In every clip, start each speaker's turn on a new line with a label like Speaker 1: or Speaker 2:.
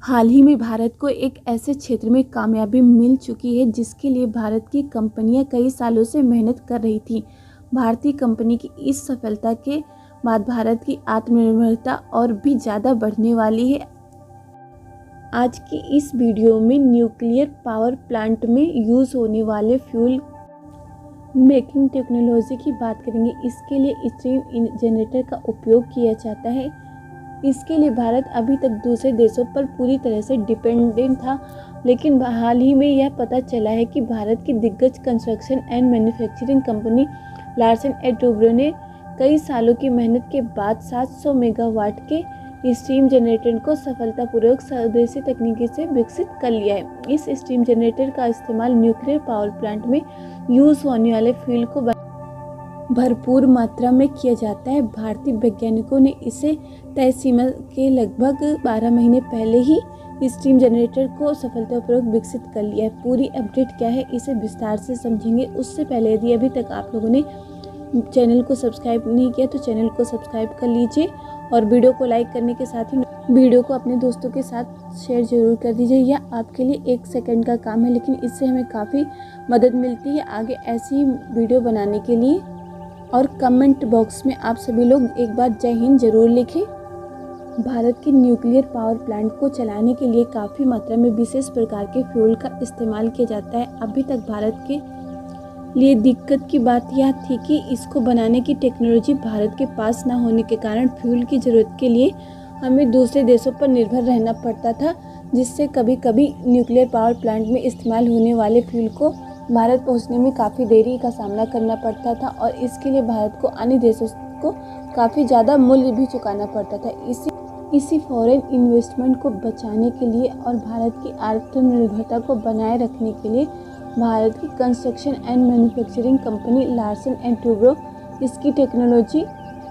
Speaker 1: हाल ही में भारत को एक ऐसे क्षेत्र में कामयाबी मिल चुकी है जिसके लिए भारत की कंपनियां कई सालों से मेहनत कर रही थी। भारतीय कंपनी की इस सफलता के बाद भारत की आत्मनिर्भरता और भी ज़्यादा बढ़ने वाली है। आज की इस वीडियो में न्यूक्लियर पावर प्लांट में यूज़ होने वाले फ्यूल मेकिंग टेक्नोलॉजी की बात करेंगे। इसके लिए स्टीम जनरेटर का उपयोग किया जाता है। इसके लिए भारत अभी तक दूसरे देशों पर पूरी तरह से डिपेंडेंट था, लेकिन हाल ही में यह पता चला है कि भारत की दिग्गज construction and manufacturing company Larsen and Toubro ने कई सालों की मेहनत के बाद 700 मेगावाट के स्टीम जनरेटर को सफलतापूर्वक स्वदेशी तकनीकी से विकसित कर लिया है। इस स्टीम जनरेटर का इस्तेमाल न्यूक्लियर पावर प्लांट में यूज़ होने वाले फ्यूल को भरपूर मात्रा में किया जाता है। भारतीय वैज्ञानिकों ने इसे तय सीमा के लगभग 12 महीने पहले ही स्टीम जनरेटर को सफलतापूर्वक विकसित कर लिया है। पूरी अपडेट क्या है इसे विस्तार से समझेंगे। उससे पहले यदि अभी तक आप लोगों ने चैनल को सब्सक्राइब नहीं किया तो चैनल को सब्सक्राइब कर लीजिए और वीडियो को लाइक करने के साथ ही वीडियो को अपने दोस्तों के साथ शेयर जरूर कर दीजिए। यह आपके लिए 1 सेकंड का काम है, लेकिन इससे हमें काफ़ी मदद मिलती है आगे ऐसी वीडियो बनाने के लिए। और कमेंट बॉक्स में आप सभी लोग एक बार जय हिंद जरूर लिखें। भारत के न्यूक्लियर पावर प्लांट को चलाने के लिए काफ़ी मात्रा में विशेष प्रकार के फ्यूल का इस्तेमाल किया जाता है। अभी तक भारत के लिए दिक्कत की बात यह थी कि इसको बनाने की टेक्नोलॉजी भारत के पास न होने के कारण फ्यूल की ज़रूरत के लिए हमें दूसरे देशों पर निर्भर रहना पड़ता था, जिससे कभी कभी न्यूक्लियर पावर प्लांट में इस्तेमाल होने वाले फ्यूल को भारत पहुंचने में काफ़ी देरी का सामना करना पड़ता था और इसके लिए भारत को अन्य देशों को काफ़ी ज़्यादा मूल्य भी चुकाना पड़ता था। इसी फॉरेन इन्वेस्टमेंट को बचाने के लिए और भारत की आत्मनिर्भरता को बनाए रखने के लिए भारत की construction and manufacturing company Larsen and Toubro इसकी टेक्नोलॉजी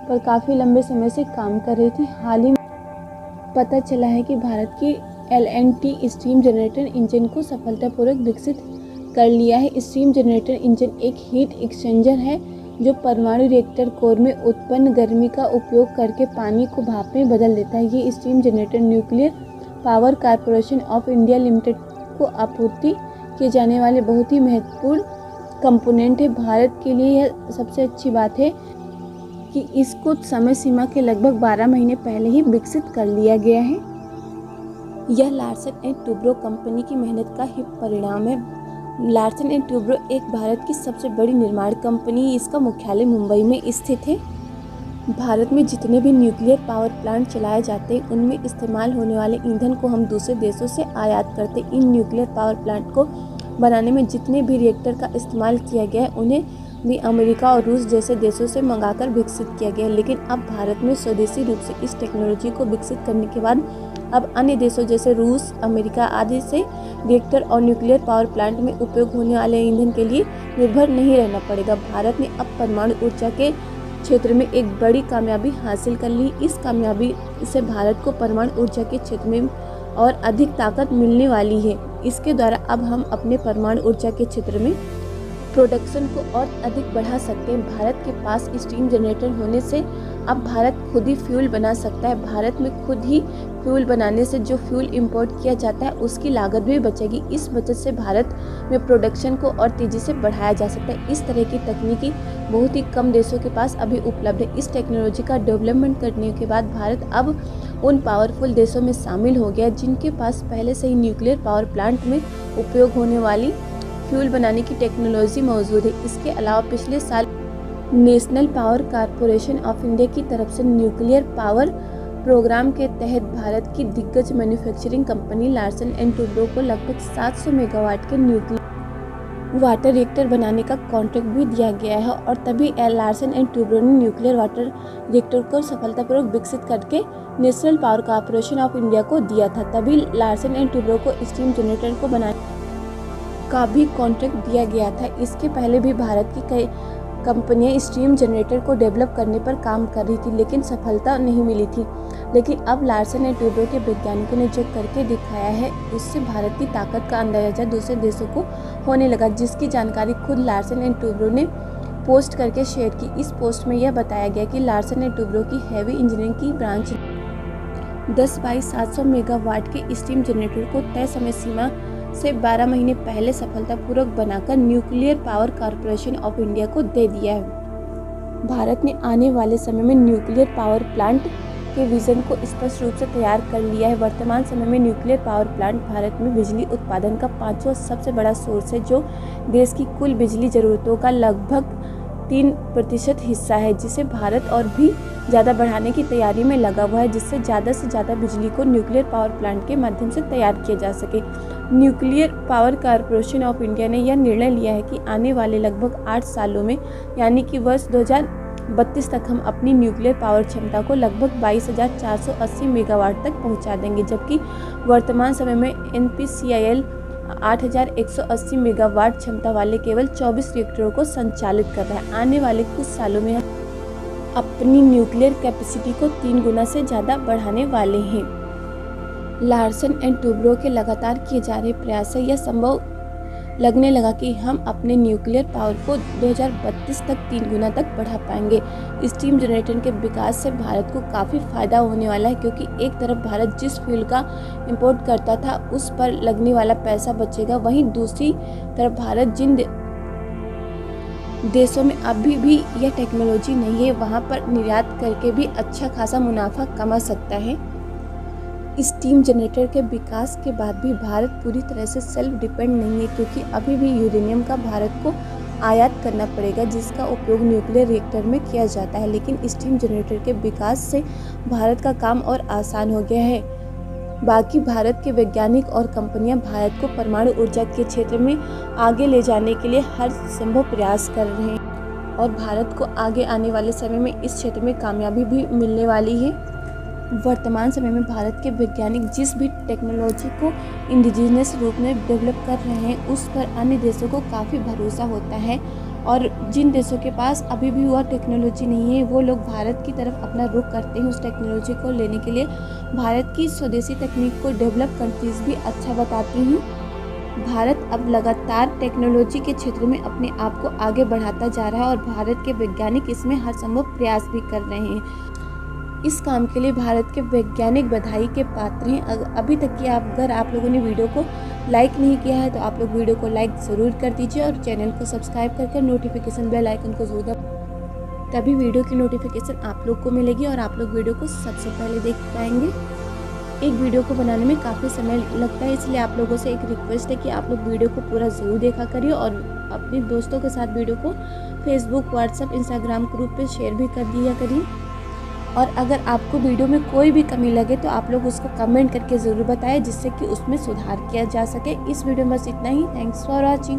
Speaker 1: पर काफ़ी लंबे समय से काम कर रही थी। हाल ही में पता चला है कि भारत की LNT स्टीम जनरेटर इंजन को सफलतापूर्वक विकसित कर लिया है। स्टीम जनरेटर इंजन एक हीट एक्सचेंजर है जो परमाणु रिएक्टर कोर में उत्पन्न गर्मी का उपयोग करके पानी को भाप में बदल देता है। ये steam generator nuclear power corporation of India limited को आपूर्ति किए जाने वाले बहुत ही महत्वपूर्ण कंपोनेंट है। भारत के लिए यह सबसे अच्छी बात है कि इसको समय सीमा के लगभग 12 महीने पहले ही विकसित कर लिया गया है। यह लार्सन एंड टूब्रो कंपनी की मेहनत का ही परिणाम है। लार्सन एंड टूब्रो एक भारत की सबसे बड़ी निर्माण कंपनी है। इसका मुख्यालय मुंबई में स्थित है। भारत में जितने भी न्यूक्लियर पावर प्लांट चलाए जाते हैं उनमें इस्तेमाल होने वाले ईंधन को हम दूसरे देशों से आयात करते हैं। इन न्यूक्लियर पावर प्लांट को बनाने में जितने भी रिएक्टर का इस्तेमाल किया गया है उन्हें भी अमेरिका और रूस जैसे देशों से मंगाकर विकसित किया गया है। लेकिन अब भारत में स्वदेशी रूप से इस टेक्नोलॉजी को विकसित करने के बाद अब अन्य देशों जैसे रूस, अमेरिका आदि से रिएक्टर और न्यूक्लियर पावर प्लांट में उपयोग होने वाले ईंधन के लिए निर्भर नहीं रहना पड़ेगा। भारत ने अब परमाणु ऊर्जा के क्षेत्र में एक बड़ी कामयाबी हासिल कर ली। इस कामयाबी से भारत को परमाणु ऊर्जा के क्षेत्र में और अधिक ताकत मिलने वाली है। इसके द्वारा अब हम अपने परमाणु ऊर्जा के क्षेत्र में प्रोडक्शन को और अधिक बढ़ा सकते हैं। भारत के पास स्टीम जनरेटर होने से अब भारत खुद ही फ्यूल बना सकता है। भारत में खुद ही फ्यूल बनाने से जो फ्यूल इंपोर्ट किया जाता है उसकी लागत भी बचेगी। इस बचत से भारत में प्रोडक्शन को और तेज़ी से बढ़ाया जा सकता है। इस तरह की तकनीकी बहुत ही कम देशों के पास अभी उपलब्ध है। इस टेक्नोलॉजी का डेवलपमेंट करने के बाद भारत अब उन पावरफुल देशों में शामिल हो गया जिनके पास पहले से ही न्यूक्लियर पावर प्लांट में उपयोग होने वाली फ्यूल बनाने की टेक्नोलॉजी मौजूद है। इसके अलावा पिछले साल national power corporation of India की तरफ से न्यूक्लियर पावर प्रोग्राम के तहत भारत की दिग्गज manufacturing company Larsen and Toubro को लगभग 700 मेगावाट के न्यूक्लियर वाटर रिएक्टर बनाने का कॉन्ट्रैक्ट भी दिया गया है और तभी लार्सन एंड टूब्रो ने न्यूक्लियर वाटर रिएक्टर को सफलतापूर्वक विकसित करके national power corporation of India को दिया था। तभी लार्सन एंड टूब्रो को स्टीम जनरेटर को बनाने का भी कॉन्ट्रैक्ट दिया गया था। इसके पहले भी भारत की कई कंपनियां स्टीम जनरेटर को डेवलप करने पर काम कर रही थी, लेकिन सफलता नहीं मिली थी। लेकिन अब लार्सन एंड टूब्रो के वैज्ञानिकों ने जो करके दिखाया है उससे भारत की ताकत का अंदाजा दूसरे देशों को होने लगा, जिसकी जानकारी खुद लार्सन एंड टूब्रो ने पोस्ट करके शेयर की। इस पोस्ट में यह बताया गया कि लार्सन एंड टूब्रो की हैवी इंजीनियरिंग की ब्रांच 10 बाई 700 मेगावाट के स्टीम जनरेटर को तय समय सीमा से 12 महीने पहले सफलतापूर्वक बनाकर nuclear power corporation of India को दे दिया है। भारत ने आने वाले समय में न्यूक्लियर पावर प्लांट के विजन को स्पष्ट रूप से तैयार कर लिया है। वर्तमान समय में न्यूक्लियर पावर प्लांट भारत में बिजली उत्पादन का 5वां सबसे बड़ा सोर्स है, जो देश की कुल बिजली जरूरतों का लगभग 3% हिस्सा है, जिसे भारत और भी ज़्यादा बढ़ाने की तैयारी में लगा हुआ है, जिससे ज़्यादा से ज़्यादा बिजली को न्यूक्लियर पावर प्लांट के माध्यम से तैयार किया जा सके। Nuclear power corporation of India ने यह निर्णय लिया है कि आने वाले लगभग 8 सालों में, यानी कि वर्ष 2032 तक हम अपनी न्यूक्लियर पावर क्षमता को लगभग 22,480 मेगावाट तक पहुंचा देंगे, जबकि वर्तमान समय में NPCIL 8,180 मेगावाट क्षमता वाले केवल 24 रिएक्टरों को संचालित कर रहा है। आने वाले कुछ सालों में हम अपनी न्यूक्लियर कैपेसिटी को 3 गुना से ज़्यादा बढ़ाने वाले हैं। लार्सन एंड टूब्रो के लगातार किए जा रहे प्रयास से यह संभव लगने लगा कि हम अपने न्यूक्लियर पावर को 2032 तक 3 गुना तक बढ़ा पाएंगे। स्टीम जनरेटर के विकास से भारत को काफ़ी फायदा होने वाला है, क्योंकि एक तरफ भारत जिस फ्यूल का इंपोर्ट करता था उस पर लगने वाला पैसा बचेगा, वहीं दूसरी तरफ भारत जिन देशों में अभी भी यह टेक्नोलॉजी नहीं है, वहाँ पर निर्यात करके भी अच्छा खासा मुनाफा कमा सकता है। स्टीम जनरेटर के विकास के बाद भी भारत पूरी तरह से सेल्फ डिपेंड नहीं है, क्योंकि अभी भी यूरेनियम का भारत को आयात करना पड़ेगा, जिसका उपयोग न्यूक्लियर रिएक्टर में किया जाता है। लेकिन स्टीम जनरेटर के विकास से भारत का काम और आसान हो गया है। बाकी भारत के वैज्ञानिक और कंपनियां भारत को परमाणु ऊर्जा के क्षेत्र में आगे ले जाने के लिए हर संभव प्रयास कर रहे हैं, और भारत को आगे आने वाले समय में इस क्षेत्र में कामयाबी भी मिलने वाली है। वर्तमान समय में भारत के वैज्ञानिक जिस भी टेक्नोलॉजी को इंडिजिनस रूप में डेवलप कर रहे हैं, उस पर अन्य देशों को काफ़ी भरोसा होता है, और जिन देशों के पास अभी भी वह टेक्नोलॉजी नहीं है, वो लोग भारत की तरफ अपना रुख करते हैं उस टेक्नोलॉजी को लेने के लिए। भारत की स्वदेशी तकनीक को डेवलप कंट्रीज भी अच्छा बताती हैं। भारत अब लगातार टेक्नोलॉजी के क्षेत्र में अपने आप को आगे बढ़ाता जा रहा है, और भारत के वैज्ञानिक इसमें हर संभव प्रयास भी कर रहे हैं। इस काम के लिए भारत के वैज्ञानिक बधाई के पात्र हैं। अभी तक की अगर आप लोगों ने वीडियो को लाइक नहीं किया है तो आप लोग वीडियो को लाइक ज़रूर कर दीजिए, और चैनल को सब्सक्राइब करके नोटिफिकेशन बेल आइकन को जरूर दबाएं, तभी वीडियो की नोटिफिकेशन आप लोग को मिलेगी और आप लोग वीडियो को सबसे पहले देख पाएंगे। एक वीडियो को बनाने में काफ़ी समय लगता है, इसलिए आप लोगों से एक रिक्वेस्ट है कि आप लोग वीडियो को पूरा ज़रूर देखा करिए, और अपने दोस्तों के साथ वीडियो को फेसबुक, व्हाट्सएप, इंस्टाग्राम ग्रुप पर शेयर भी कर दिया करिए। और अगर आपको वीडियो में कोई भी कमी लगे तो आप लोग उसको कमेंट करके ज़रूर बताएं, जिससे कि उसमें सुधार किया जा सके। इस वीडियो में बस इतना ही। Thanks for watching.